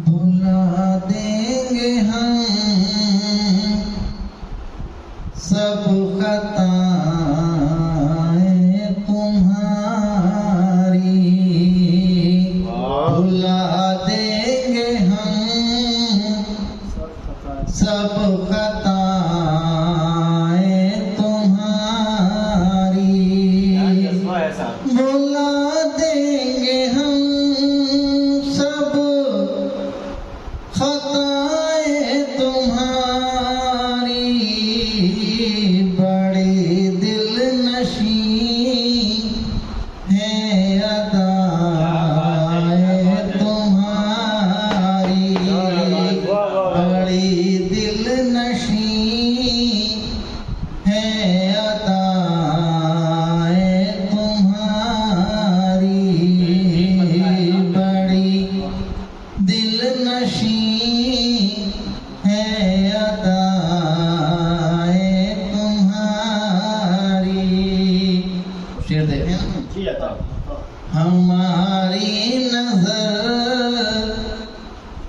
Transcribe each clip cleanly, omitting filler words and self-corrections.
भुला देंगे हम सब खताएं तुम्हारी, भुला देंगे हम सब खताएं तुम्हारी, भुला देंगे हम सब खताएं तुम्हारी, बड़ी दिल नशी है अदाएं तुम्हारी, बड़ी दिल नशी है अदाएं तुम्हारी, बड़ी दिल नशी है अदाएं तुम्हारी। शेर देखें ना। हमारी नजर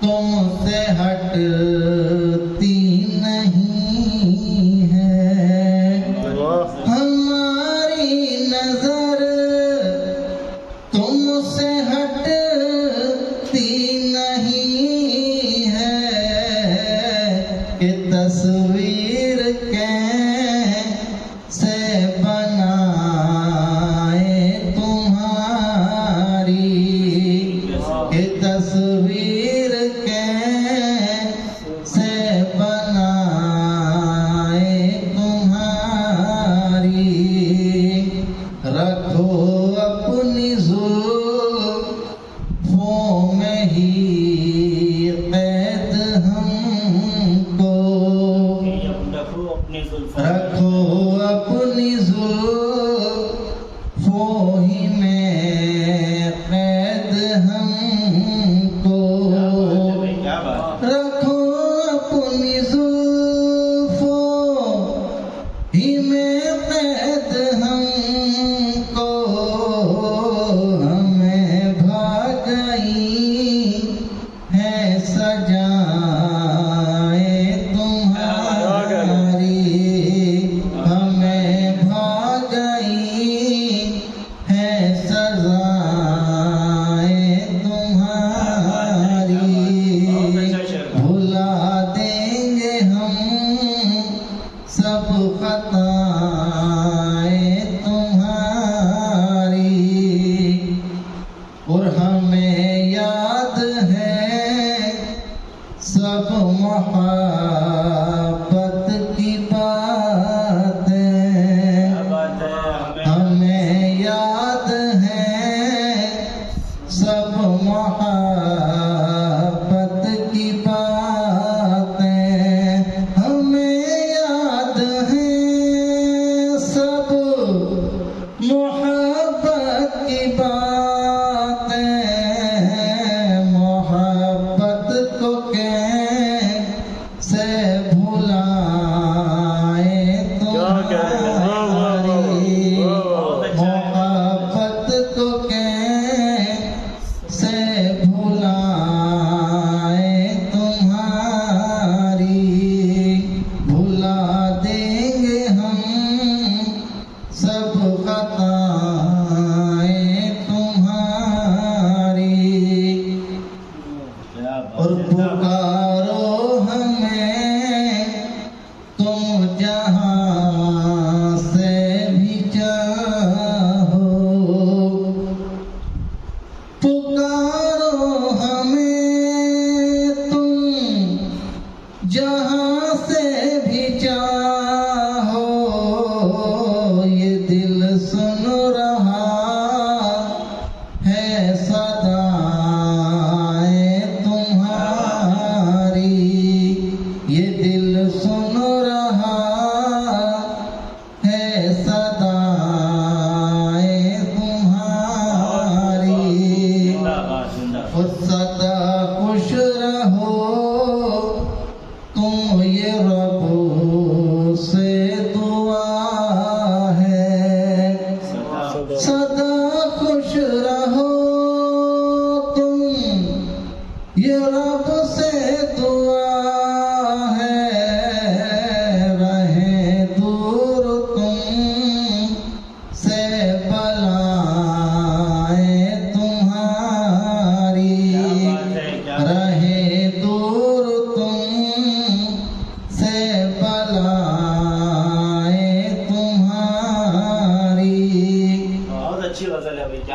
तुमसे हटती नहीं है, हमारी नजर तुमसे हटती नहीं है, कि तस्वीर कैसे बनाए तुम्हारी, कि तस्वीर कैसे बनाए तुम्हारी, रखो अपनी जुल्फों में ही कैद हमको, रखो अपनी जुल्फों ही में कैद हमको, रखो अपनी जुल्फों ही में कैद हमको, हमें भाग गई है सजाएं तुम्हारी, हमें भाग गई है सजाएं तुम्हारी, भुला देंगे हम सब खताएं तुम्हारी, और हमें याद है सब मोहब्बत की बातें, हमें याद है सब मोहब्बत की बातें, हमें याद है सब मोहब्बत की बातें, मोहब्बत को कैसे भुलाए तुम्हारी, मोहब्बत को कैसे भुलाए तुम्हारी, भुला देंगे हम सब खताएं तुम्हारी, और पुकारो हमें तुम जहां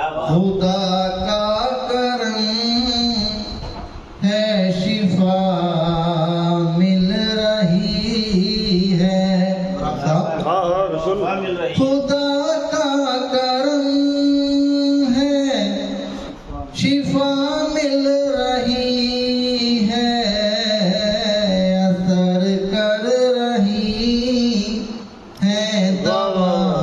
खुदा का करम है, शिफा मिल रही है। खुदा का करम है, शिफा मिल रही है, असर कर रही है दवा